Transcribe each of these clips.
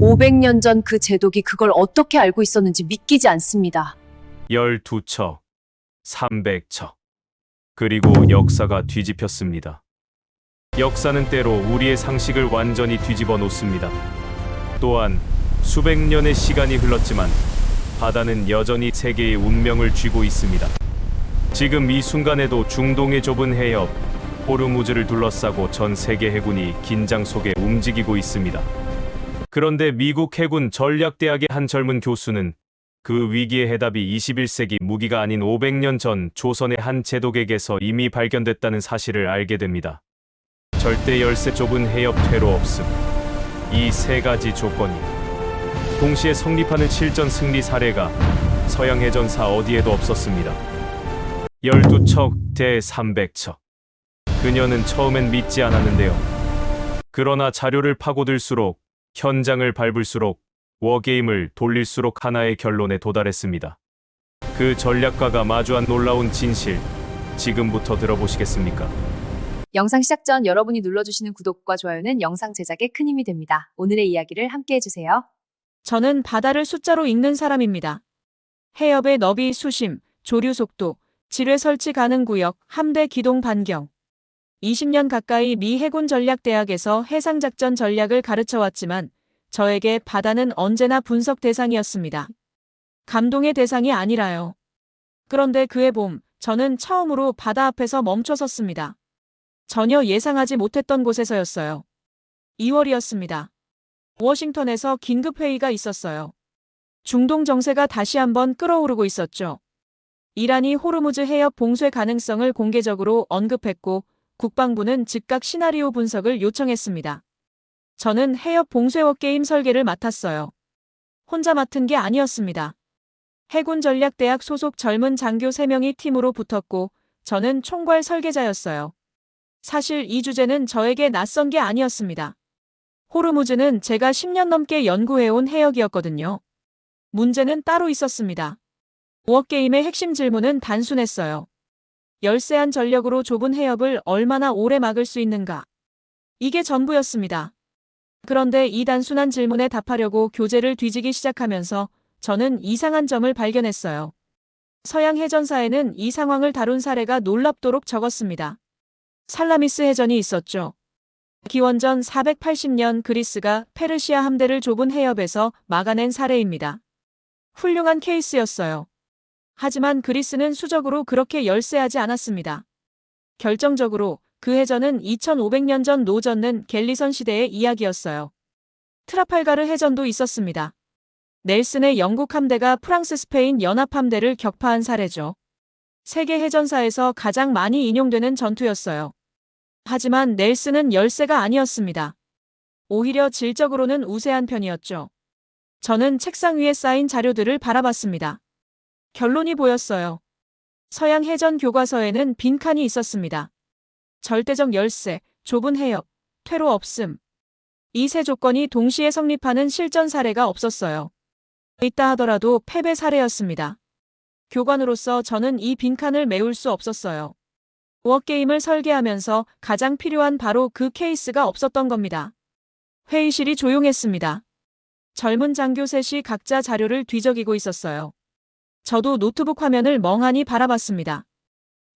500년 전 그 제독이 그걸 어떻게 알고 있었는지 믿기지 않습니다. 12척, 300척. 그리고 역사가 뒤집혔습니다. 역사는 때로 우리의 상식을 완전히 뒤집어 놓습니다. 또한 수백 년의 시간이 흘렀지만 바다는 여전히 세계의 운명을 쥐고 있습니다. 지금 이 순간에도 중동의 좁은 해협, 호르무즈를 둘러싸고 전 세계 해군이 긴장 속에 움직이고 있습니다. 그런데 미국 해군 전략대학의 한 젊은 교수는 그 위기의 해답이 21세기 무기가 아닌 500년 전 조선의 한 제독에게서 이미 발견됐다는 사실을 알게 됩니다. 절대 열세, 좁은 해협, 퇴로 없음. 이 세 가지 조건이 동시에 성립하는 실전 승리 사례가 서양 해전사 어디에도 없었습니다. 12척 대 300척. 그녀는 처음엔 믿지 않았는데요. 그러나 자료를 파고들수록, 현장을 밟을수록, 워게임을 돌릴수록 하나의 결론에 도달했습니다. 그 전략가가 마주한 놀라운 진실, 지금부터 들어보시겠습니까? 영상 시작 전 여러분이 눌러주시는 구독과 좋아요는 영상 제작에 큰 힘이 됩니다. 오늘의 이야기를 함께 해주세요. 저는 바다를 숫자로 읽는 사람입니다. 해협의 너비, 수심, 조류 속도, 지뢰 설치 가능 구역, 함대 기동 반경. 20년 가까이 미 해군 전략대학에서 해상작전 전략을 가르쳐왔지만 저에게 바다는 언제나 분석 대상이었습니다. 감동의 대상이 아니라요. 그런데 그해 봄, 저는 처음으로 바다 앞에서 멈춰섰습니다. 전혀 예상하지 못했던 곳에서였어요. 2월이었습니다. 워싱턴에서 긴급회의가 있었어요. 중동 정세가 다시 한번 끓어오르고 있었죠. 이란이 호르무즈 해협 봉쇄 가능성을 공개적으로 언급했고 국방부는 즉각 시나리오 분석을 요청했습니다. 저는 해협 봉쇄 워게임 설계를 맡았어요. 혼자 맡은 게 아니었습니다. 해군 전략대학 소속 젊은 장교 3명이 팀으로 붙었고 저는 총괄 설계자였어요. 사실 이 주제는 저에게 낯선 게 아니었습니다. 호르무즈는 제가 10년 넘게 연구해온 해역이었거든요. 문제는 따로 있었습니다. 워게임의 핵심 질문은 단순했어요. 열세한 전력으로 좁은 해협을 얼마나 오래 막을 수 있는가? 이게 전부였습니다. 그런데 이 단순한 질문에 답하려고 교재를 뒤지기 시작하면서 저는 이상한 점을 발견했어요. 서양 해전사에는 이 상황을 다룬 사례가 놀랍도록 적었습니다. 살라미스 해전이 있었죠. 기원전 480년 그리스가 페르시아 함대를 좁은 해협에서 막아낸 사례입니다. 훌륭한 케이스였어요. 하지만 그리스는 수적으로 그렇게 열세하지 않았습니다. 결정적으로 그 해전은 2500년 전 노젓는 갤리선 시대의 이야기였어요. 트라팔가르 해전도 있었습니다. 넬슨의 영국 함대가 프랑스 스페인 연합함대를 격파한 사례죠. 세계 해전사에서 가장 많이 인용되는 전투였어요. 하지만 넬슨은 열세가 아니었습니다. 오히려 질적으로는 우세한 편이었죠. 저는 책상 위에 쌓인 자료들을 바라봤습니다. 결론이 보였어요. 서양 해전 교과서에는 빈칸이 있었습니다. 절대적 열세, 좁은 해협, 퇴로 없음. 이 세 조건이 동시에 성립하는 실전 사례가 없었어요. 있다 하더라도 패배 사례였습니다. 교관으로서 저는 이 빈칸을 메울 수 없었어요. 워게임을 설계하면서 가장 필요한 바로 그 케이스가 없었던 겁니다. 회의실이 조용했습니다. 젊은 장교 셋이 각자 자료를 뒤적이고 있었어요. 저도 노트북 화면을 멍하니 바라봤습니다.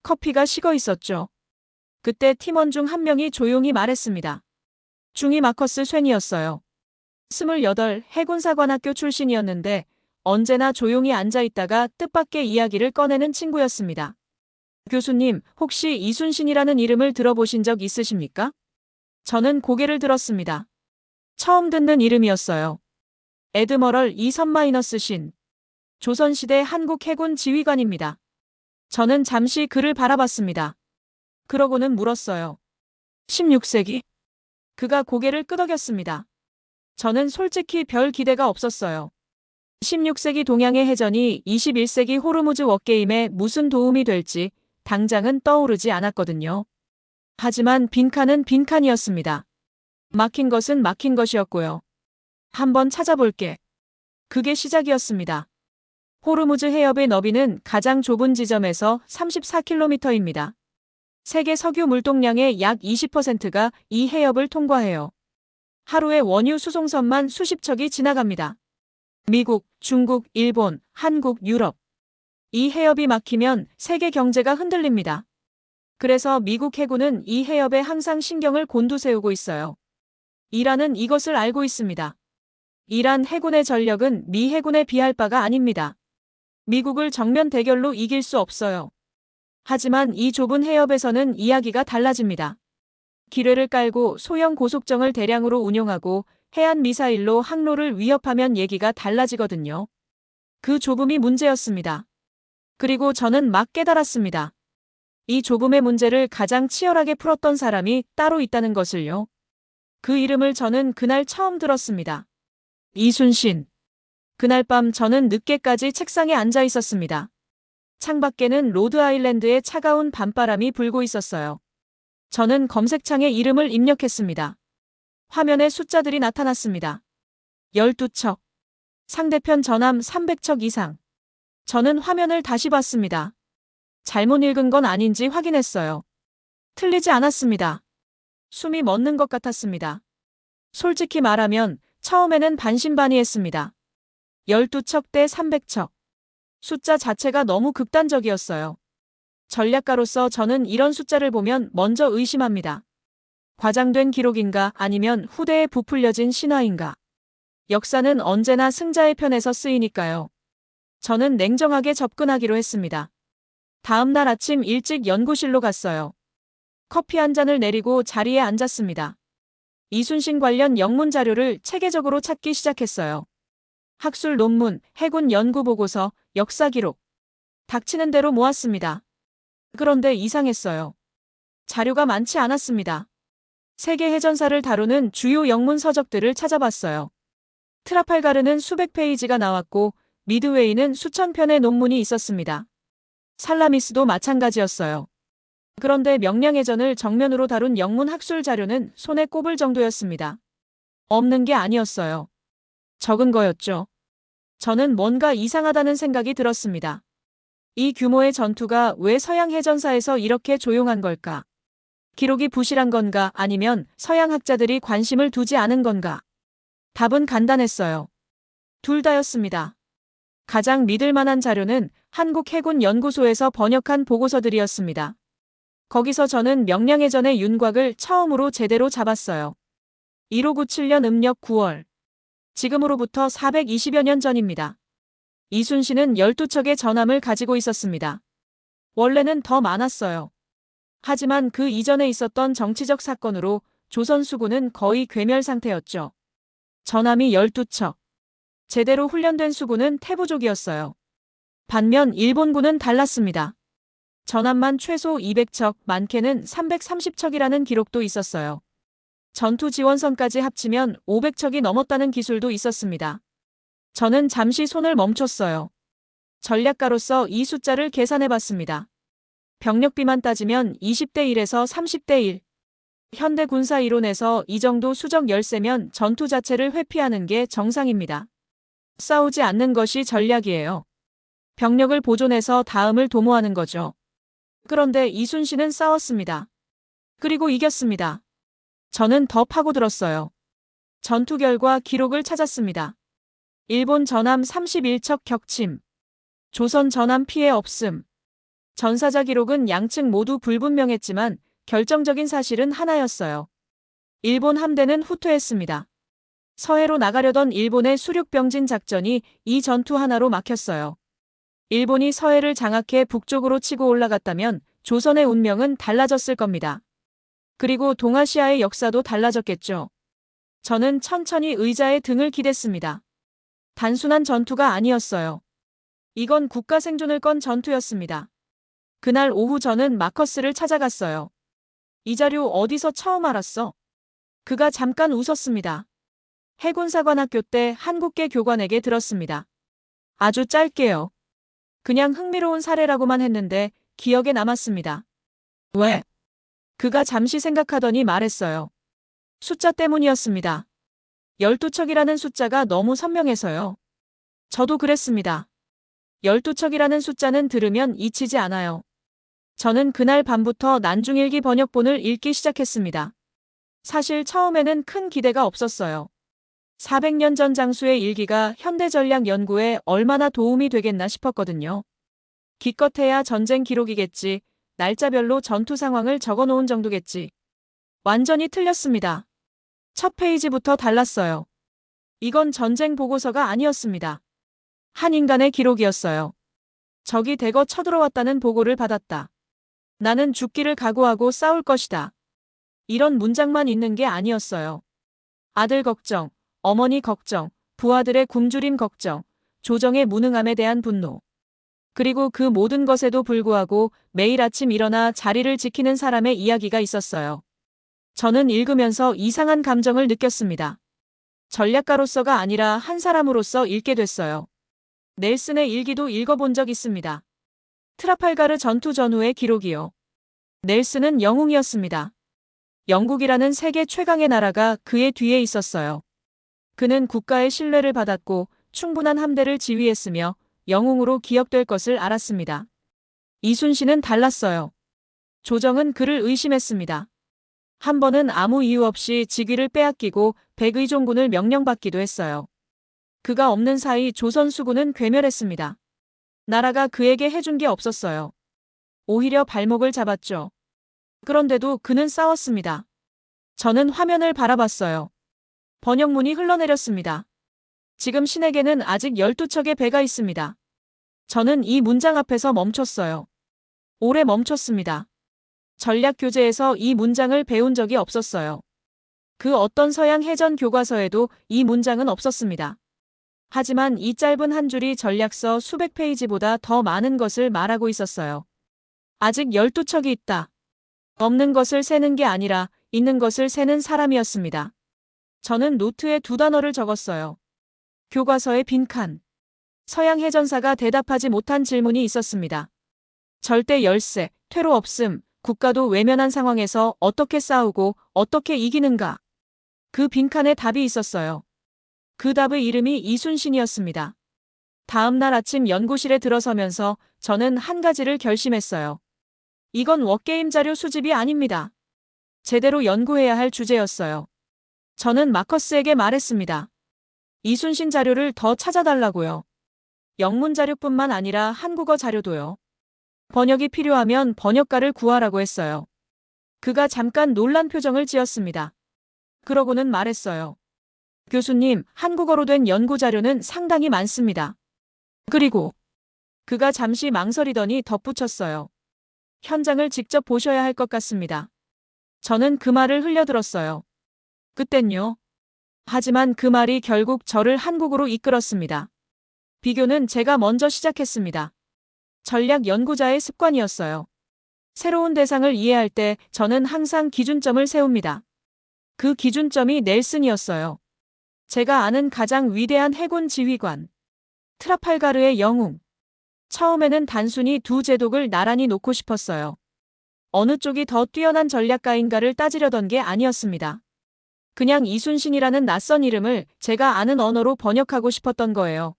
커피가 식어 있었죠. 그때 팀원 중 한 명이 조용히 말했습니다. 중위 마커스 쉔이었어요. 28 해군사관학교 출신이었는데 언제나 조용히 앉아있다가 뜻밖의 이야기를 꺼내는 친구였습니다. 교수님, 혹시 이순신이라는 이름을 들어보신 적 있으십니까? 저는 고개를 들었습니다. 처음 듣는 이름이었어요. 에드머럴 이선-신. 조선시대 한국 해군 지휘관입니다. 저는 잠시 그를 바라봤습니다. 그러고는 물었어요. 16세기? 그가 고개를 끄덕였습니다. 저는 솔직히 별 기대가 없었어요. 16세기 동양의 해전이 21세기 호르무즈 워게임에 무슨 도움이 될지 당장은 떠오르지 않았거든요. 하지만 빈칸은 빈칸이었습니다. 막힌 것은 막힌 것이었고요. 한번 찾아볼게. 그게 시작이었습니다. 호르무즈 해협의 너비는 가장 좁은 지점에서 34km입니다. 세계 석유 물동량의 약 20%가 이 해협을 통과해요. 하루에 원유 수송선만 수십 척이 지나갑니다. 미국, 중국, 일본, 한국, 유럽. 이 해협이 막히면 세계 경제가 흔들립니다. 그래서 미국 해군은 이 해협에 항상 신경을 곤두세우고 있어요. 이란은 이것을 알고 있습니다. 이란 해군의 전력은 미 해군에 비할 바가 아닙니다. 미국을 정면 대결로 이길 수 없어요. 하지만 이 좁은 해협에서는 이야기가 달라집니다. 기뢰를 깔고 소형 고속정을 대량으로 운용하고 해안 미사일로 항로를 위협하면 얘기가 달라지거든요. 그 좁음이 문제였습니다. 그리고 저는 막 깨달았습니다. 이 좁음의 문제를 가장 치열하게 풀었던 사람이 따로 있다는 것을요. 그 이름을 저는 그날 처음 들었습니다. 이순신. 그날 밤 저는 늦게까지 책상에 앉아 있었습니다. 창밖에는 로드아일랜드의 차가운 밤바람이 불고 있었어요. 저는 검색창에 이름을 입력했습니다. 화면에 숫자들이 나타났습니다. 12척. 상대편 전함 300척 이상. 저는 화면을 다시 봤습니다. 잘못 읽은 건 아닌지 확인했어요. 틀리지 않았습니다. 숨이 멎는 것 같았습니다. 솔직히 말하면 처음에는 반신반의했습니다. 12척 대 300척. 숫자 자체가 너무 극단적이었어요. 전략가로서 저는 이런 숫자를 보면 먼저 의심합니다. 과장된 기록인가 아니면 후대에 부풀려진 신화인가. 역사는 언제나 승자의 편에서 쓰이니까요. 저는 냉정하게 접근하기로 했습니다. 다음 날 아침 일찍 연구실로 갔어요. 커피 한 잔을 내리고 자리에 앉았습니다. 이순신 관련 영문 자료를 체계적으로 찾기 시작했어요. 학술 논문, 해군 연구 보고서, 역사 기록. 닥치는 대로 모았습니다. 그런데 이상했어요. 자료가 많지 않았습니다. 세계 해전사를 다루는 주요 영문 서적들을 찾아봤어요. 트라팔가르는 수백 페이지가 나왔고 미드웨이는 수천 편의 논문이 있었습니다. 살라미스도 마찬가지였어요. 그런데 명량해전을 정면으로 다룬 영문 학술 자료는 손에 꼽을 정도였습니다. 없는 게 아니었어요. 적은 거였죠. 저는 뭔가 이상하다는 생각이 들었습니다. 이 규모의 전투가 왜 서양 해전사에서 이렇게 조용한 걸까? 기록이 부실한 건가 아니면 서양 학자들이 관심을 두지 않은 건가? 답은 간단했어요. 둘 다였습니다. 가장 믿을 만한 자료는 한국해군연구소에서 번역한 보고서들이었습니다. 거기서 저는 명량해전의 윤곽을 처음으로 제대로 잡았어요. 1597년 음력 9월. 지금으로부터 420여 년 전입니다. 이순신은 12척의 전함을 가지고 있었습니다. 원래는 더 많았어요. 하지만 그 이전에 있었던 정치적 사건으로 조선 수군은 거의 괴멸 상태였죠. 전함이 12척. 제대로 훈련된 수군은 태부족이었어요. 반면 일본군은 달랐습니다. 전함만 최소 200척, 많게는 330척이라는 기록도 있었어요. 전투 지원선까지 합치면 500척이 넘었다는 기술도 있었습니다. 저는 잠시 손을 멈췄어요. 전략가로서 이 숫자를 계산해봤습니다. 병력비만 따지면 20대 1에서 30대 1. 현대 군사 이론에서 이 정도 수적 열세면 전투 자체를 회피하는 게 정상입니다. 싸우지 않는 것이 전략이에요. 병력을 보존해서 다음을 도모하는 거죠. 그런데 이순신은 싸웠습니다. 그리고 이겼습니다. 저는 더 파고들었어요. 전투 결과 기록을 찾았습니다. 일본 전함 31척 격침. 조선 전함 피해 없음. 전사자 기록은 양측 모두 불분명했지만 결정적인 사실은 하나였어요. 일본 함대는 후퇴했습니다. 서해로 나가려던 일본의 수륙병진 작전이 이 전투 하나로 막혔어요. 일본이 서해를 장악해 북쪽으로 치고 올라갔다면 조선의 운명은 달라졌을 겁니다. 그리고 동아시아의 역사도 달라졌겠죠. 저는 천천히 의자에 등을 기댔습니다. 단순한 전투가 아니었어요. 이건 국가 생존을 건 전투였습니다. 그날 오후 저는 마커스를 찾아갔어요. 이 자료 어디서 처음 알았어? 그가 잠깐 웃었습니다. 해군사관학교 때 한국계 교관에게 들었습니다. 아주 짧게요. 그냥 흥미로운 사례라고만 했는데 기억에 남았습니다. 왜? 그가 잠시 생각하더니 말했어요. 숫자 때문이었습니다. 12척이라는 숫자가 너무 선명해서요. 저도 그랬습니다. 12척이라는 숫자는 들으면 잊히지 않아요. 저는 그날 밤부터 난중일기 번역본을 읽기 시작했습니다. 사실 처음에는 큰 기대가 없었어요. 400년 전 장수의 일기가 현대전략 연구에 얼마나 도움이 되겠나 싶었거든요. 기껏해야 전쟁 기록이겠지, 날짜별로 전투 상황을 적어놓은 정도겠지. 완전히 틀렸습니다. 첫 페이지부터 달랐어요. 이건 전쟁 보고서가 아니었습니다. 한 인간의 기록이었어요. 적이 대거 쳐들어왔다는 보고를 받았다. 나는 죽기를 각오하고 싸울 것이다. 이런 문장만 있는 게 아니었어요. 아들 걱정, 어머니 걱정, 부하들의 굶주림 걱정, 조정의 무능함에 대한 분노. 그리고 그 모든 것에도 불구하고 매일 아침 일어나 자리를 지키는 사람의 이야기가 있었어요. 저는 읽으면서 이상한 감정을 느꼈습니다. 전략가로서가 아니라 한 사람으로서 읽게 됐어요. 넬슨의 일기도 읽어본 적 있습니다. 트라팔가르 전투 전후의 기록이요. 넬슨은 영웅이었습니다. 영국이라는 세계 최강의 나라가 그의 뒤에 있었어요. 그는 국가의 신뢰를 받았고 충분한 함대를 지휘했으며 영웅으로 기억될 것을 알았습니다. 이순신은 달랐어요. 조정은 그를 의심했습니다. 한 번은 아무 이유 없이 직위를 빼앗기고 백의종군을 명령받기도 했어요. 그가 없는 사이 조선 수군은 괴멸했습니다. 나라가 그에게 해준 게 없었어요. 오히려 발목을 잡았죠. 그런데도 그는 싸웠습니다. 저는 화면을 바라봤어요. 번역문이 흘러내렸습니다. 지금 신에게는 아직 12척의 배가 있습니다. 저는 이 문장 앞에서 멈췄어요. 오래 멈췄습니다. 전략교재에서 이 문장을 배운 적이 없었어요. 그 어떤 서양 해전 교과서에도 이 문장은 없었습니다. 하지만 이 짧은 한 줄이 전략서 수백 페이지보다 더 많은 것을 말하고 있었어요. 아직 12척이 있다. 없는 것을 세는 게 아니라 있는 것을 세는 사람이었습니다. 저는 노트에 두 단어를 적었어요. 교과서의 빈칸. 서양 해전사가 대답하지 못한 질문이 있었습니다. 절대 열세, 퇴로 없음, 국가도 외면한 상황에서 어떻게 싸우고 어떻게 이기는가. 그 빈칸에 답이 있었어요. 그 답의 이름이 이순신이었습니다. 다음 날 아침 연구실에 들어서면서 저는 한 가지를 결심했어요. 이건 워게임 자료 수집이 아닙니다. 제대로 연구해야 할 주제였어요. 저는 마커스에게 말했습니다. 이순신 자료를 더 찾아달라고요. 영문 자료뿐만 아니라 한국어 자료도요. 번역이 필요하면 번역가를 구하라고 했어요. 그가 잠깐 놀란 표정을 지었습니다. 그러고는 말했어요. 교수님, 한국어로 된 연구 자료는 상당히 많습니다. 그리고 그가 잠시 망설이더니 덧붙였어요. 현장을 직접 보셔야 할 것 같습니다. 저는 그 말을 흘려들었어요. 그땐요. 하지만 그 말이 결국 저를 한국으로 이끌었습니다. 비교는 제가 먼저 시작했습니다. 전략 연구자의 습관이었어요. 새로운 대상을 이해할 때 저는 항상 기준점을 세웁니다. 그 기준점이 넬슨이었어요. 제가 아는 가장 위대한 해군 지휘관. 트라팔가르의 영웅. 처음에는 단순히 두 제독을 나란히 놓고 싶었어요. 어느 쪽이 더 뛰어난 전략가인가를 따지려던 게 아니었습니다. 그냥 이순신이라는 낯선 이름을 제가 아는 언어로 번역하고 싶었던 거예요.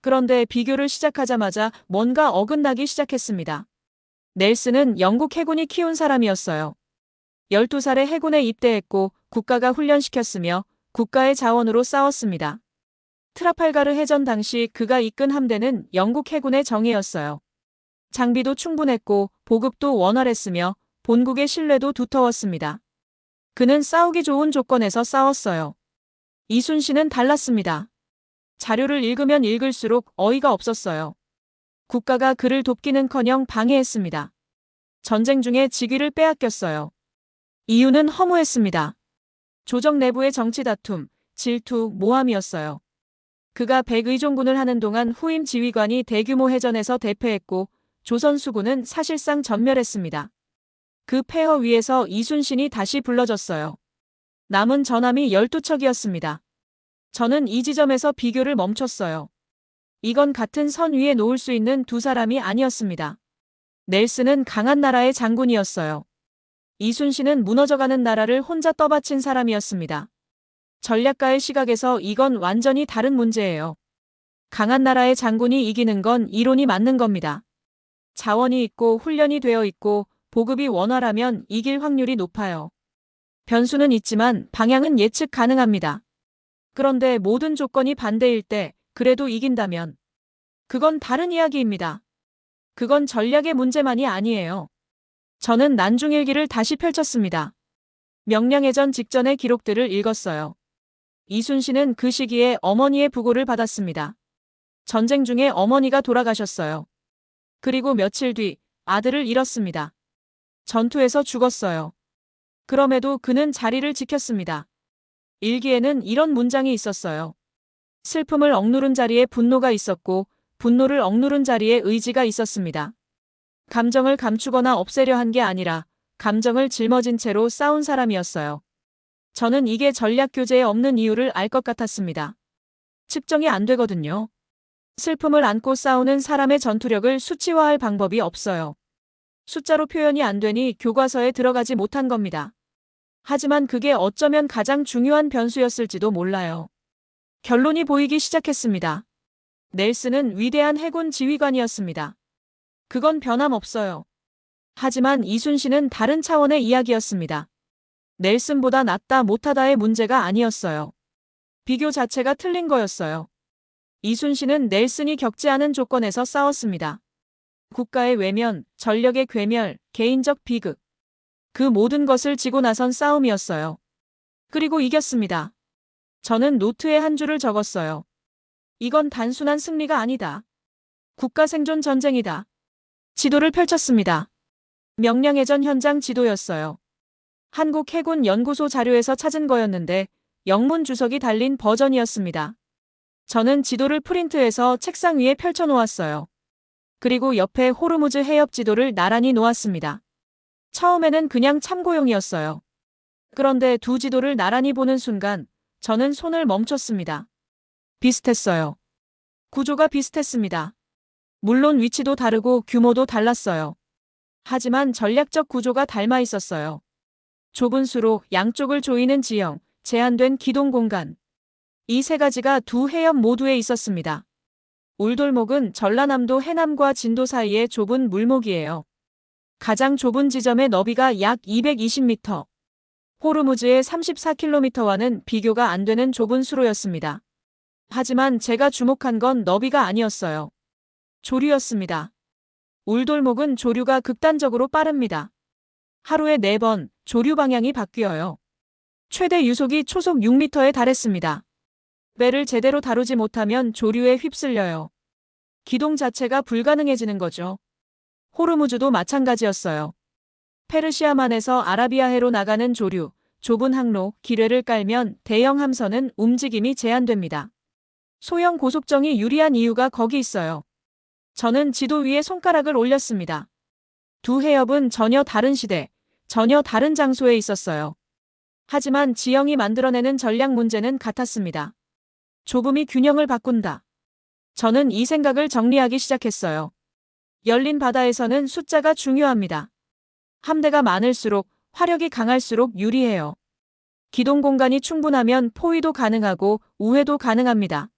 그런데 비교를 시작하자마자 뭔가 어긋나기 시작했습니다. 넬슨은 영국 해군이 키운 사람이었어요. 12살에 해군에 입대했고 국가가 훈련시켰으며 국가의 자원으로 싸웠습니다. 트라팔가르 해전 당시 그가 이끈 함대는 영국 해군의 정예였어요. 장비도 충분했고 보급도 원활했으며 본국의 신뢰도 두터웠습니다. 그는 싸우기 좋은 조건에서 싸웠어요. 이순신은 달랐습니다. 자료를 읽으면 읽을수록 어이가 없었어요. 국가가 그를 돕기는커녕 방해했습니다. 전쟁 중에 직위를 빼앗겼어요. 이유는 허무했습니다. 조정 내부의 정치 다툼, 질투, 모함이었어요. 그가 백의종군을 하는 동안 후임 지휘관이 대규모 해전에서 대패했고 조선 수군은 사실상 전멸했습니다. 그 폐허 위에서 이순신이 다시 불러졌어요. 남은 전함이 12척이었습니다. 저는 이 지점에서 비교를 멈췄어요. 이건 같은 선 위에 놓을 수 있는 두 사람이 아니었습니다. 넬슨은 강한 나라의 장군이었어요. 이순신은 무너져가는 나라를 혼자 떠받친 사람이었습니다. 전략가의 시각에서 이건 완전히 다른 문제예요. 강한 나라의 장군이 이기는 건 이론이 맞는 겁니다. 자원이 있고 훈련이 되어 있고 보급이 원활하면 이길 확률이 높아요. 변수는 있지만 방향은 예측 가능합니다. 그런데 모든 조건이 반대일 때 그래도 이긴다면 그건 다른 이야기입니다. 그건 전략의 문제만이 아니에요. 저는 난중일기를 다시 펼쳤습니다. 명량해전 직전의 기록들을 읽었어요. 이순신은 그 시기에 어머니의 부고를 받았습니다. 전쟁 중에 어머니가 돌아가셨어요. 그리고 며칠 뒤 아들을 잃었습니다. 전투에서 죽었어요. 그럼에도 그는 자리를 지켰습니다. 일기에는 이런 문장이 있었어요. 슬픔을 억누른 자리에 분노가 있었고 분노를 억누른 자리에 의지가 있었습니다. 감정을 감추거나 없애려 한 게 아니라 감정을 짊어진 채로 싸운 사람이었어요. 저는 이게 전략 교재에 없는 이유를 알 것 같았습니다. 측정이 안 되거든요. 슬픔을 안고 싸우는 사람의 전투력을 수치화할 방법이 없어요. 숫자로 표현이 안 되니 교과서에 들어가지 못한 겁니다. 하지만 그게 어쩌면 가장 중요한 변수였을지도 몰라요. 결론이 보이기 시작했습니다. 넬슨은 위대한 해군 지휘관이었습니다. 그건 변함없어요. 하지만 이순신은 다른 차원의 이야기였습니다. 넬슨보다 낫다 못하다의 문제가 아니었어요. 비교 자체가 틀린 거였어요. 이순신은 넬슨이 겪지 않은 조건에서 싸웠습니다. 국가의 외면, 전력의 괴멸, 개인적 비극. 그 모든 것을 지고 나선 싸움이었어요. 그리고 이겼습니다. 저는 노트에 한 줄을 적었어요. 이건 단순한 승리가 아니다. 국가 생존 전쟁이다. 지도를 펼쳤습니다. 명량해전 현장 지도였어요. 한국해군연구소 자료에서 찾은 거였는데 영문 주석이 달린 버전이었습니다. 저는 지도를 프린트해서 책상 위에 펼쳐놓았어요. 그리고 옆에 호르무즈 해협 지도를 나란히 놓았습니다. 처음에는 그냥 참고용이었어요. 그런데 두 지도를 나란히 보는 순간 저는 손을 멈췄습니다. 비슷했어요. 구조가 비슷했습니다. 물론 위치도 다르고 규모도 달랐어요. 하지만 전략적 구조가 닮아 있었어요. 좁은 수로 양쪽을 조이는 지형, 제한된 기동 공간. 이 세 가지가 두 해협 모두에 있었습니다. 울돌목은 전라남도 해남과 진도 사이의 좁은 물목이에요. 가장 좁은 지점의 너비가 약 220m. 호르무즈의 34km와는 비교가 안 되는 좁은 수로였습니다. 하지만 제가 주목한 건 너비가 아니었어요. 조류였습니다. 울돌목은 조류가 극단적으로 빠릅니다. 하루에 4번 조류 방향이 바뀌어요. 최대 유속이 초속 6m에 달했습니다. 배를 제대로 다루지 못하면 조류에 휩쓸려요. 기동 자체가 불가능해지는 거죠. 호르무즈도 마찬가지였어요. 페르시아만에서 아라비아해로 나가는 조류, 좁은 항로, 기뢰를 깔면 대형 함선은 움직임이 제한됩니다. 소형 고속정이 유리한 이유가 거기 있어요. 저는 지도 위에 손가락을 올렸습니다. 두 해협은 전혀 다른 시대, 전혀 다른 장소에 있었어요. 하지만 지형이 만들어내는 전략 문제는 같았습니다. 좁음이 균형을 바꾼다. 저는 이 생각을 정리하기 시작했어요. 열린 바다에서는 숫자가 중요합니다. 함대가 많을수록 화력이 강할수록 유리해요. 기동 공간이 충분하면 포위도 가능하고 우회도 가능합니다.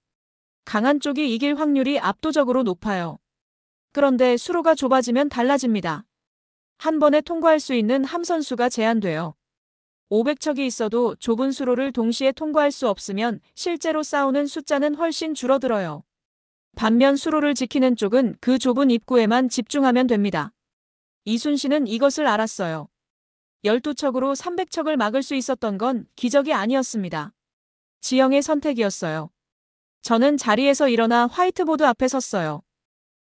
강한 쪽이 이길 확률이 압도적으로 높아요. 그런데 수로가 좁아지면 달라집니다. 한 번에 통과할 수 있는 함선 수가 제한돼요. 500척이 있어도 좁은 수로를 동시에 통과할 수 없으면 실제로 싸우는 숫자는 훨씬 줄어들어요. 반면 수로를 지키는 쪽은 그 좁은 입구에만 집중하면 됩니다. 이순신은 이것을 알았어요. 12척으로 300척을 막을 수 있었던 건 기적이 아니었습니다. 지형의 선택이었어요. 저는 자리에서 일어나 화이트보드 앞에 섰어요.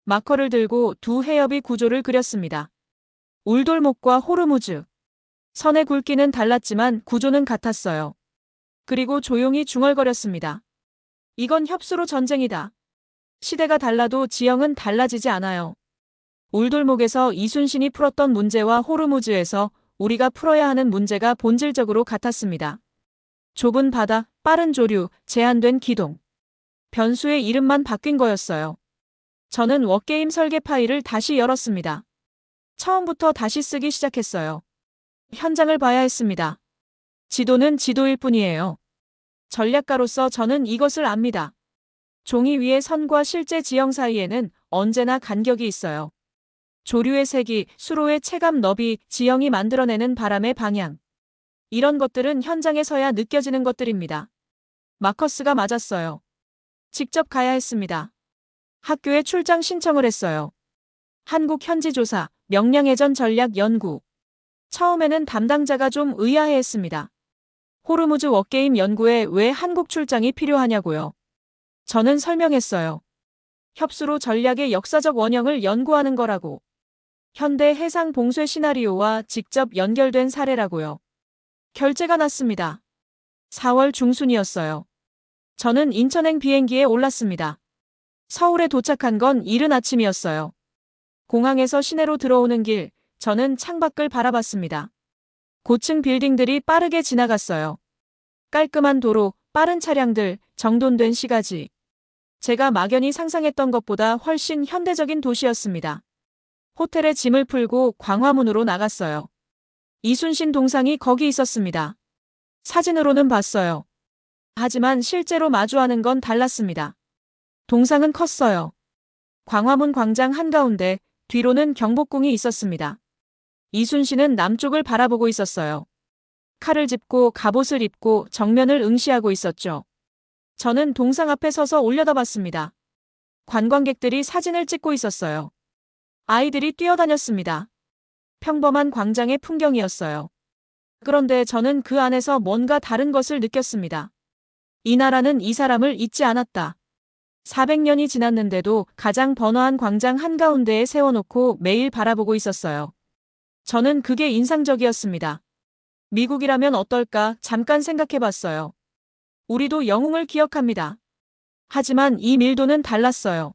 마커를 들고 두 해협의 구조를 그렸습니다. 울돌목과 호르무즈. 선의 굵기는 달랐지만 구조는 같았어요. 그리고 조용히 중얼거렸습니다. 이건 협수로 전쟁이다. 시대가 달라도 지형은 달라지지 않아요. 울돌목에서 이순신이 풀었던 문제와 호르무즈에서 우리가 풀어야 하는 문제가 본질적으로 같았습니다. 좁은 바다, 빠른 조류, 제한된 기동. 변수의 이름만 바뀐 거였어요. 저는 워게임 설계 파일을 다시 열었습니다. 처음부터 다시 쓰기 시작했어요. 현장을 봐야 했습니다. 지도는 지도일 뿐이에요. 전략가로서 저는 이것을 압니다. 종이 위의 선과 실제 지형 사이에는 언제나 간격이 있어요. 조류의 세기, 수로의 체감 너비, 지형이 만들어내는 바람의 방향. 이런 것들은 현장에서야 느껴지는 것들입니다. 마커스가 맞았어요. 직접 가야 했습니다. 학교에 출장 신청을 했어요. 한국 현지조사, 명량해전 전략 연구. 처음에는 담당자가 좀 의아해했습니다. 호르무즈 워게임 연구에 왜 한국 출장이 필요하냐고요. 저는 설명했어요. 협수로 전략의 역사적 원형을 연구하는 거라고. 현대 해상 봉쇄 시나리오와 직접 연결된 사례라고요. 결제가 났습니다. 4월 중순이었어요. 저는 인천행 비행기에 올랐습니다. 서울에 도착한 건 이른 아침이었어요. 공항에서 시내로 들어오는 길, 저는 창밖을 바라봤습니다. 고층 빌딩들이 빠르게 지나갔어요. 깔끔한 도로, 빠른 차량들, 정돈된 시가지. 제가 막연히 상상했던 것보다 훨씬 현대적인 도시였습니다. 호텔에 짐을 풀고 광화문으로 나갔어요. 이순신 동상이 거기 있었습니다. 사진으로는 봤어요. 하지만 실제로 마주하는 건 달랐습니다. 동상은 컸어요. 광화문 광장 한가운데, 뒤로는 경복궁이 있었습니다. 이순신은 남쪽을 바라보고 있었어요. 칼을 짚고 갑옷을 입고 정면을 응시하고 있었죠. 저는 동상 앞에 서서 올려다봤습니다. 관광객들이 사진을 찍고 있었어요. 아이들이 뛰어다녔습니다. 평범한 광장의 풍경이었어요. 그런데 저는 그 안에서 뭔가 다른 것을 느꼈습니다. 이 나라는 이 사람을 잊지 않았다. 400년이 지났는데도 가장 번화한 광장 한가운데에 세워놓고 매일 바라보고 있었어요. 저는 그게 인상적이었습니다. 미국이라면 어떨까 잠깐 생각해봤어요. 우리도 영웅을 기억합니다. 하지만 이 밀도는 달랐어요.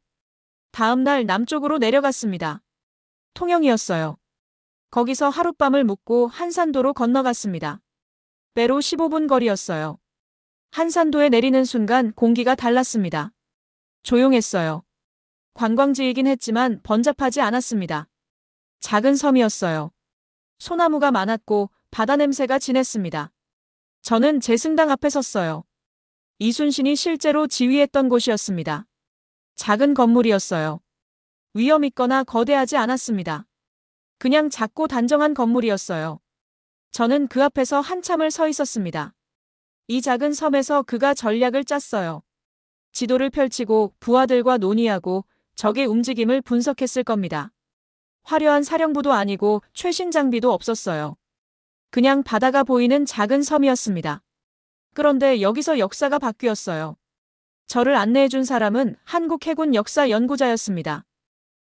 다음 날 남쪽으로 내려갔습니다. 통영이었어요. 거기서 하룻밤을 묵고 한산도로 건너갔습니다. 배로 15분 거리였어요. 한산도에 내리는 순간 공기가 달랐습니다. 조용했어요. 관광지이긴 했지만 번잡하지 않았습니다. 작은 섬이었어요. 소나무가 많았고 바다 냄새가 진했습니다. 저는 제 승당 앞에 섰어요. 이순신이 실제로 지휘했던 곳이었습니다. 작은 건물이었어요. 위험 있거나 거대하지 않았습니다. 그냥 작고 단정한 건물이었어요. 저는 그 앞에서 한참을 서 있었습니다. 이 작은 섬에서 그가 전략을 짰어요. 지도를 펼치고 부하들과 논의하고 적의 움직임을 분석했을 겁니다. 화려한 사령부도 아니고 최신 장비도 없었어요. 그냥 바다가 보이는 작은 섬이었습니다. 그런데 여기서 역사가 바뀌었어요. 저를 안내해준 사람은 한국 해군 역사 연구자였습니다.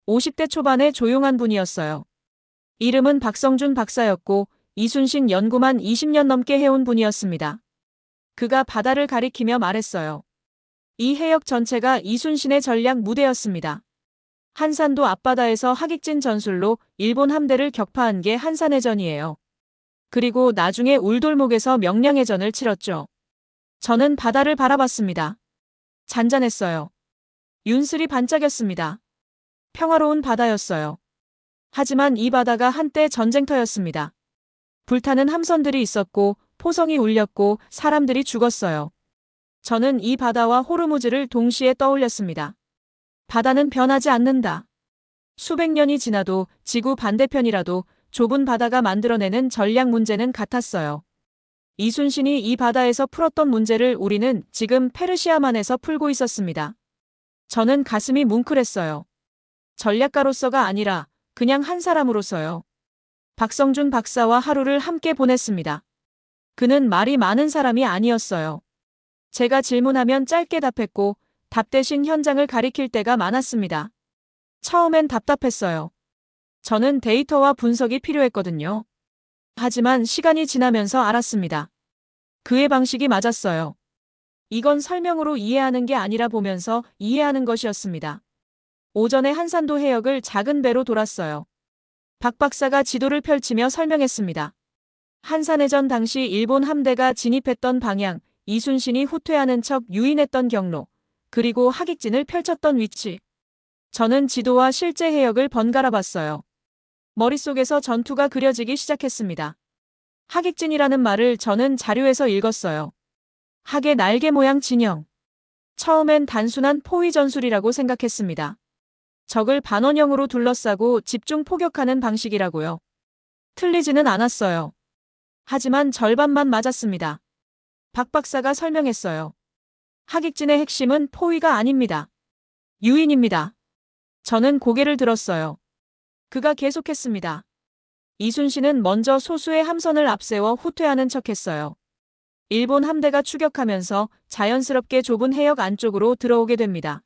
50대 초반의 조용한 분이었어요. 이름은 박성준 박사였고 이순신 연구만 20년 넘게 해온 분이었습니다. 그가 바다를 가리키며 말했어요. 이 해역 전체가 이순신의 전략 무대였습니다. 한산도 앞바다에서 하객진 전술로 일본 함대를 격파한 게 한산해전이에요. 그리고 나중에 울돌목에서 명량해전을 치렀죠. 저는 바다를 바라봤습니다. 잔잔했어요. 윤슬이 반짝였습니다. 평화로운 바다였어요. 하지만 이 바다가 한때 전쟁터였습니다. 불타는 함선들이 있었고 포성이 울렸고 사람들이 죽었어요. 저는 이 바다와 호르무즈를 동시에 떠올렸습니다. 바다는 변하지 않는다. 수백 년이 지나도 지구 반대편이라도 좁은 바다가 만들어내는 전략 문제는 같았어요. 이순신이 이 바다에서 풀었던 문제를 우리는 지금 페르시아만에서 풀고 있었습니다. 저는 가슴이 뭉클했어요. 전략가로서가 아니라 그냥 한 사람으로서요. 박성준 박사와 하루를 함께 보냈습니다. 그는 말이 많은 사람이 아니었어요. 제가 질문하면 짧게 답했고 답 대신 현장을 가리킬 때가 많았습니다. 처음엔 답답했어요. 저는 데이터와 분석이 필요했거든요. 하지만 시간이 지나면서 알았습니다. 그의 방식이 맞았어요. 이건 설명으로 이해하는 게 아니라 보면서 이해하는 것이었습니다. 오전에 한산도 해역을 작은 배로 돌았어요. 박 박사가 지도를 펼치며 설명했습니다. 한산해전 당시 일본 함대가 진입했던 방향, 이순신이 후퇴하는 척 유인했던 경로, 그리고 하객진을 펼쳤던 위치. 저는 지도와 실제 해역을 번갈아 봤어요. 머릿속에서 전투가 그려지기 시작했습니다. 하객진이라는 말을 저는 자료에서 읽었어요. 학의 날개 모양 진영. 처음엔 단순한 포위 전술이라고 생각했습니다. 적을 반원형으로 둘러싸고 집중 포격하는 방식이라고요. 틀리지는 않았어요. 하지만 절반만 맞았습니다. 박 박사가 설명했어요. 하객진의 핵심은 포위가 아닙니다. 유인입니다. 저는 고개를 들었어요. 그가 계속했습니다. 이순신은 먼저 소수의 함선을 앞세워 후퇴하는 척했어요. 일본 함대가 추격하면서 자연스럽게 좁은 해역 안쪽으로 들어오게 됩니다.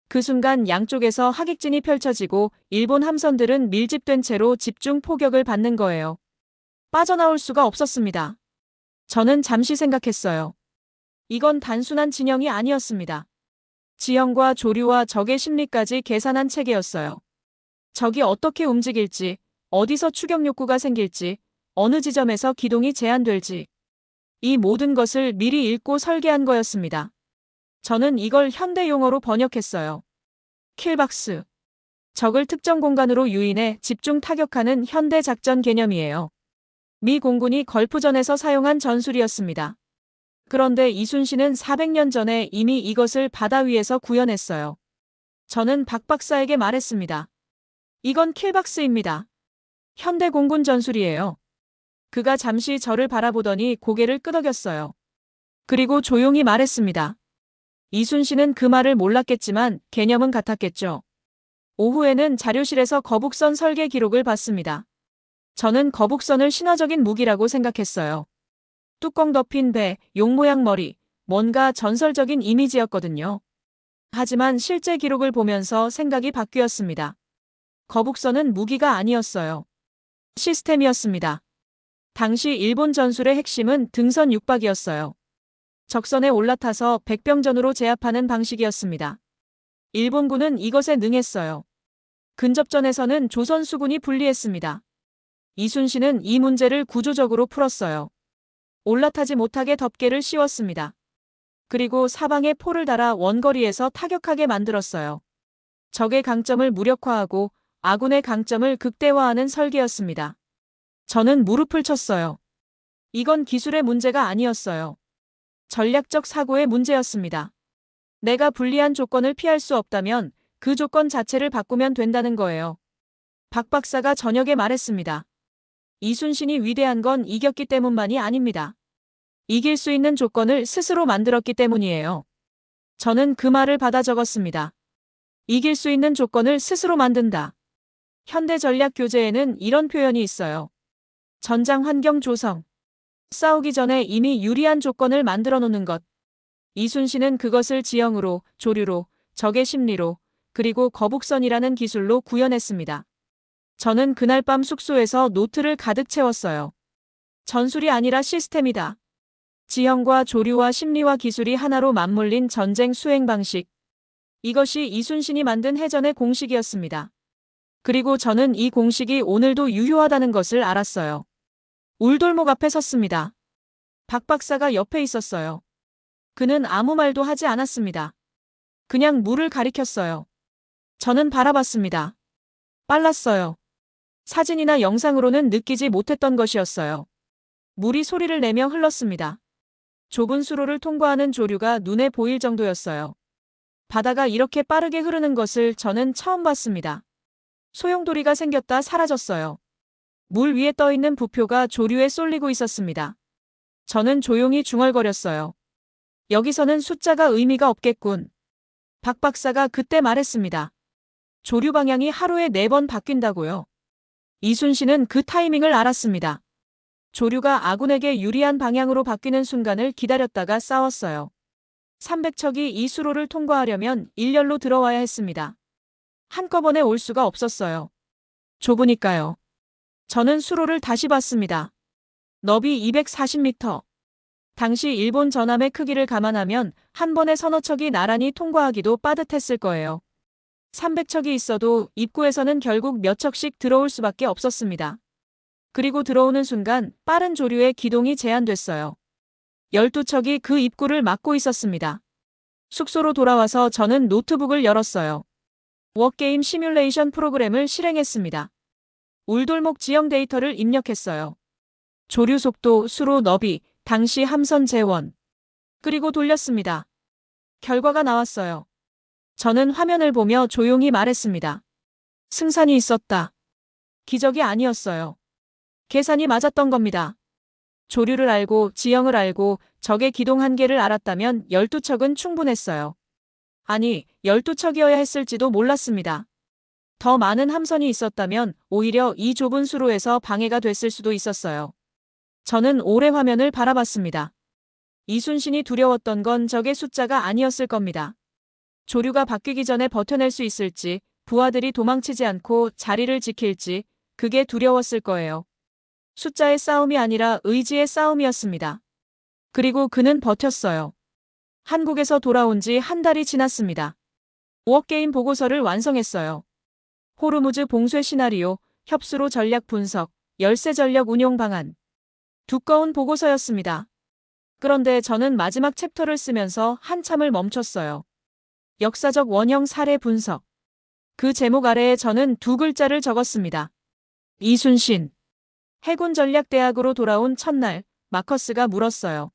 그 순간 양쪽에서 하객진이 펼쳐지고 일본 함선들은 밀집된 채로 집중 포격을 받는 거예요. 빠져나올 수가 없었습니다. 저는 잠시 생각했어요. 이건 단순한 진영이 아니었습니다. 지형과 조류와 적의 심리까지 계산한 체계였어요. 적이 어떻게 움직일지, 어디서 추격 욕구가 생길지, 어느 지점에서 기동이 제한될지, 이 모든 것을 미리 읽고 설계한 거였습니다. 저는 이걸 현대 용어로 번역했어요. 킬박스. 적을 특정 공간으로 유인해 집중 타격하는 현대 작전 개념이에요. 미 공군이 걸프전에서 사용한 전술이었습니다. 그런데 이순신은 400년 전에 이미 이것을 바다 위에서 구현했어요. 저는 박 박사에게 말했습니다. 이건 킬박스입니다. 현대 공군 전술이에요. 그가 잠시 저를 바라보더니 고개를 끄덕였어요. 그리고 조용히 말했습니다. 이순신은 그 말을 몰랐겠지만 개념은 같았겠죠. 오후에는 자료실에서 거북선 설계 기록을 봤습니다. 저는 거북선을 신화적인 무기라고 생각했어요. 뚜껑 덮인 배, 용 모양 머리, 뭔가 전설적인 이미지였거든요. 하지만 실제 기록을 보면서 생각이 바뀌었습니다. 거북선은 무기가 아니었어요. 시스템이었습니다. 당시 일본 전술의 핵심은 등선 육박이었어요. 적선에 올라타서 백병전으로 제압하는 방식이었습니다. 일본군은 이것에 능했어요. 근접전에서는 조선 수군이 불리했습니다. 이순신은 이 문제를 구조적으로 풀었어요. 올라타지 못하게 덮개를 씌웠습니다. 그리고 사방에 포를 달아 원거리에서 타격하게 만들었어요. 적의 강점을 무력화하고 아군의 강점을 극대화하는 설계였습니다. 저는 무릎을 쳤어요. 이건 기술의 문제가 아니었어요. 전략적 사고의 문제였습니다. 내가 불리한 조건을 피할 수 없다면 그 조건 자체를 바꾸면 된다는 거예요. 박 박사가 저녁에 말했습니다. 이순신이 위대한 건 이겼기 때문만이 아닙니다. 이길 수 있는 조건을 스스로 만들었기 때문이에요. 저는 그 말을 받아 적었습니다. 이길 수 있는 조건을 스스로 만든다. 현대 전략 교재에는 이런 표현이 있어요. 전장 환경 조성. 싸우기 전에 이미 유리한 조건을 만들어 놓는 것. 이순신은 그것을 지형으로, 조류로, 적의 심리로, 그리고 거북선이라는 기술로 구현했습니다. 저는 그날 밤 숙소에서 노트를 가득 채웠어요. 전술이 아니라 시스템이다. 지형과 조류와 심리와 기술이 하나로 맞물린 전쟁 수행 방식. 이것이 이순신이 만든 해전의 공식이었습니다. 그리고 저는 이 공식이 오늘도 유효하다는 것을 알았어요. 울돌목 앞에 섰습니다. 박 박사가 옆에 있었어요. 그는 아무 말도 하지 않았습니다. 그냥 물을 가리켰어요. 저는 바라봤습니다. 빨랐어요. 사진이나 영상으로는 느끼지 못했던 것이었어요. 물이 소리를 내며 흘렀습니다. 좁은 수로를 통과하는 조류가 눈에 보일 정도였어요. 바다가 이렇게 빠르게 흐르는 것을 저는 처음 봤습니다. 소용돌이가 생겼다 사라졌어요. 물 위에 떠있는 부표가 조류에 쏠리고 있었습니다. 저는 조용히 중얼거렸어요. 여기서는 숫자가 의미가 없겠군. 박 박사가 그때 말했습니다. 조류 방향이 하루에 4번 바뀐다고요. 이순신은 그 타이밍을 알았습니다. 조류가 아군에게 유리한 방향으로 바뀌는 순간을 기다렸다가 싸웠어요. 300척이 이 수로를 통과하려면 일렬로 들어와야 했습니다. 한꺼번에 올 수가 없었어요. 좁으니까요. 저는 수로를 다시 봤습니다. 너비 240m. 당시 일본 전함의 크기를 감안하면 한 번에 서너 척이 나란히 통과하기도 빠듯했을 거예요. 300척이 있어도 입구에서는 결국 몇 척씩 들어올 수밖에 없었습니다. 그리고 들어오는 순간 빠른 조류의 기동이 제한됐어요. 12척이 그 입구를 막고 있었습니다. 숙소로 돌아와서 저는 노트북을 열었어요. 워게임 시뮬레이션 프로그램을 실행했습니다. 울돌목 지형 데이터를 입력했어요. 조류 속도, 수로 너비, 당시 함선 재원. 그리고 돌렸습니다. 결과가 나왔어요. 저는 화면을 보며 조용히 말했습니다. 승산이 있었다. 기적이 아니었어요. 계산이 맞았던 겁니다. 조류를 알고 지형을 알고 적의 기동 한계를 알았다면 12척은 충분했어요. 아니, 12척이어야 했을지도 몰랐습니다. 더 많은 함선이 있었다면 오히려 이 좁은 수로에서 방해가 됐을 수도 있었어요. 저는 오래 화면을 바라봤습니다. 이순신이 두려웠던 건 적의 숫자가 아니었을 겁니다. 조류가 바뀌기 전에 버텨낼 수 있을지, 부하들이 도망치지 않고 자리를 지킬지, 그게 두려웠을 거예요. 숫자의 싸움이 아니라 의지의 싸움이었습니다. 그리고 그는 버텼어요. 한국에서 돌아온 지 한 달이 지났습니다. 워게임 보고서를 완성했어요. 호르무즈 봉쇄 시나리오, 협수로 전략 분석, 열세 전력 운용 방안. 두꺼운 보고서였습니다. 그런데 저는 마지막 챕터를 쓰면서 한참을 멈췄어요. 역사적 원형 사례 분석. 그 제목 아래에 저는 두 글자를 적었습니다. 이순신. 해군전략대학으로 돌아온 첫날, 마커스가 물었어요.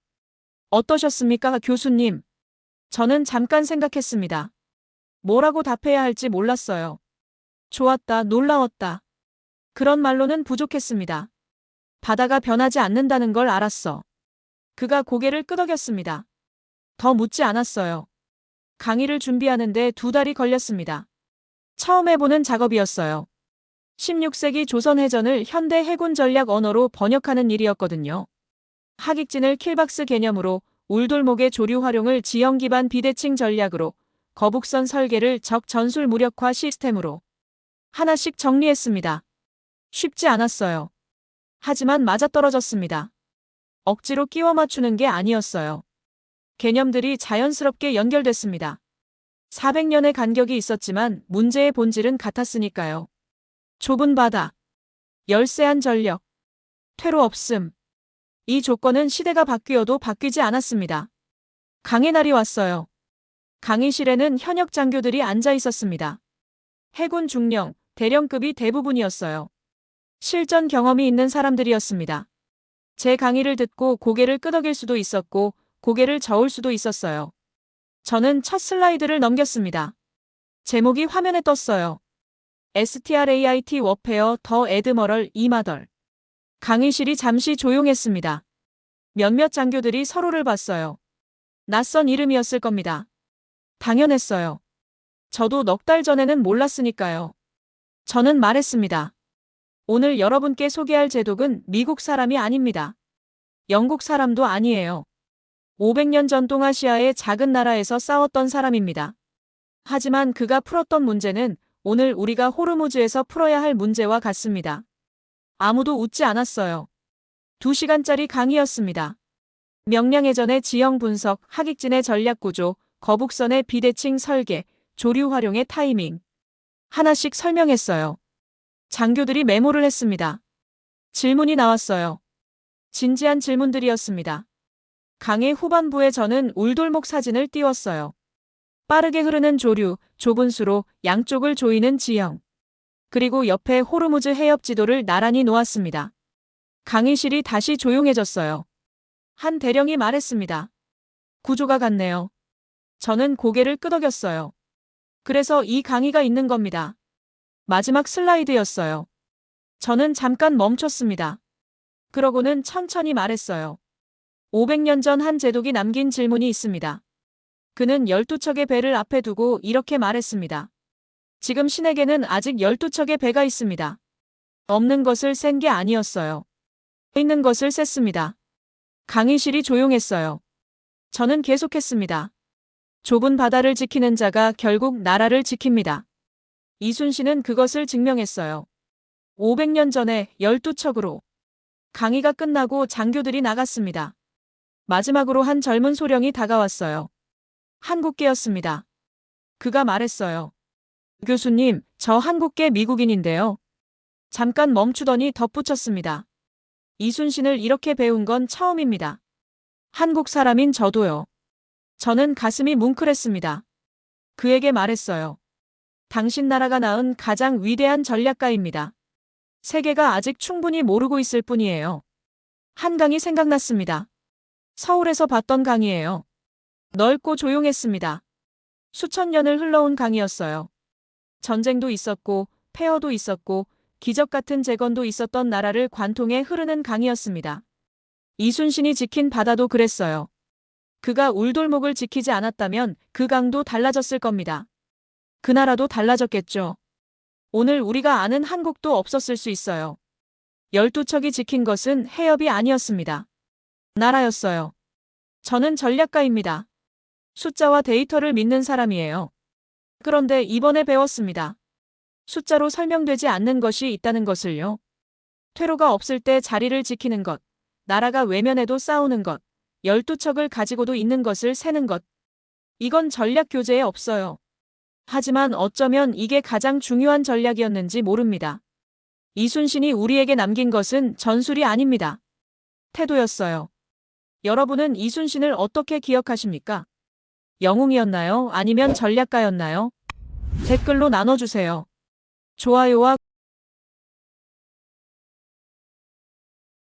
어떠셨습니까, 교수님? 저는 잠깐 생각했습니다. 뭐라고 답해야 할지 몰랐어요. 좋았다, 놀라웠다. 그런 말로는 부족했습니다. 바다가 변하지 않는다는 걸 알았어. 그가 고개를 끄덕였습니다. 더 묻지 않았어요. 강의를 준비하는데 2달이 걸렸습니다. 처음 해보는 작업이었어요. 16세기 조선해전을 현대 해군 전략 언어로 번역하는 일이었거든요. 하객진을 킬박스 개념으로, 울돌목의 조류 활용을 지형 기반 비대칭 전략으로, 거북선 설계를 적 전술 무력화 시스템으로 하나씩 정리했습니다. 쉽지 않았어요. 하지만 맞아떨어졌습니다. 억지로 끼워 맞추는 게 아니었어요. 개념들이 자연스럽게 연결됐습니다. 400년의 간격이 있었지만 문제의 본질은 같았으니까요. 좁은 바다, 열세한 전력, 퇴로 없음. 이 조건은 시대가 바뀌어도 바뀌지 않았습니다. 강의 날이 왔어요. 강의실에는 현역 장교들이 앉아 있었습니다. 해군 중령, 대령급이 대부분이었어요. 실전 경험이 있는 사람들이었습니다. 제 강의를 듣고 고개를 끄덕일 수도 있었고 고개를 저을 수도 있었어요. 저는 첫 슬라이드를 넘겼습니다. 제목이 화면에 떴어요. STRAIT 워페어 더 애드머럴 이마덜. 강의실이 잠시 조용했습니다. 몇몇 장교들이 서로를 봤어요. 낯선 이름이었을 겁니다. 당연했어요. 저도 넉 달 전에는 몰랐으니까요. 저는 말했습니다. 오늘 여러분께 소개할 제독은 미국 사람이 아닙니다. 영국 사람도 아니에요. 500년 전 동아시아의 작은 나라에서 싸웠던 사람입니다. 하지만 그가 풀었던 문제는 오늘 우리가 호르무즈에서 풀어야 할 문제와 같습니다. 아무도 웃지 않았어요. 2시간짜리 강의였습니다. 명량해전의 지형 분석, 하객진의 전략 구조, 거북선의 비대칭 설계, 조류 활용의 타이밍. 하나씩 설명했어요. 장교들이 메모를 했습니다. 질문이 나왔어요. 진지한 질문들이었습니다. 강의 후반부에 저는 울돌목 사진을 띄웠어요. 빠르게 흐르는 조류, 좁은 수로 양쪽을 조이는 지형. 그리고 옆에 호르무즈 해협 지도를 나란히 놓았습니다. 강의실이 다시 조용해졌어요. 한 대령이 말했습니다. 구조가 같네요. 저는 고개를 끄덕였어요. 그래서 이 강의가 있는 겁니다. 마지막 슬라이드였어요. 저는 잠깐 멈췄습니다. 그러고는 천천히 말했어요. 500년 전 한 제독이 남긴 질문이 있습니다. 그는 12척의 배를 앞에 두고 이렇게 말했습니다. 지금 신에게는 아직 12척의 배가 있습니다. 없는 것을 센 게 아니었어요. 있는 것을 셌습니다. 강의실이 조용했어요. 저는 계속했습니다. 좁은 바다를 지키는 자가 결국 나라를 지킵니다. 이순신은 그것을 증명했어요. 500년 전에 12척으로. 강의가 끝나고 장교들이 나갔습니다. 마지막으로 한 젊은 소령이 다가왔어요. 한국계였습니다. 그가 말했어요. 교수님, 저 한국계 미국인인데요. 잠깐 멈추더니 덧붙였습니다. 이순신을 이렇게 배운 건 처음입니다. 한국 사람인 저도요. 저는 가슴이 뭉클했습니다. 그에게 말했어요. 당신 나라가 낳은 가장 위대한 전략가입니다. 세계가 아직 충분히 모르고 있을 뿐이에요. 한강이 생각났습니다. 서울에서 봤던 강이에요. 넓고 조용했습니다. 수천 년을 흘러온 강이었어요. 전쟁도 있었고, 폐허도 있었고, 기적 같은 재건도 있었던 나라를 관통해 흐르는 강이었습니다. 이순신이 지킨 바다도 그랬어요. 그가 울돌목을 지키지 않았다면 그 강도 달라졌을 겁니다. 그 나라도 달라졌겠죠. 오늘 우리가 아는 한국도 없었을 수 있어요. 12척이 지킨 것은 해협이 아니었습니다. 나라였어요. 저는 전략가입니다. 숫자와 데이터를 믿는 사람이에요. 그런데 이번에 배웠습니다. 숫자로 설명되지 않는 것이 있다는 것을요. 퇴로가 없을 때 자리를 지키는 것, 나라가 외면해도 싸우는 것, 12척을 가지고도 있는 것을 세는 것. 이건 전략 교재에 없어요. 하지만 어쩌면 이게 가장 중요한 전략이었는지 모릅니다. 이순신이 우리에게 남긴 것은 전술이 아닙니다. 태도였어요. 여러분은 이순신을 어떻게 기억하십니까? 영웅이었나요? 아니면 전략가였나요? 댓글로 나눠주세요. 좋아요와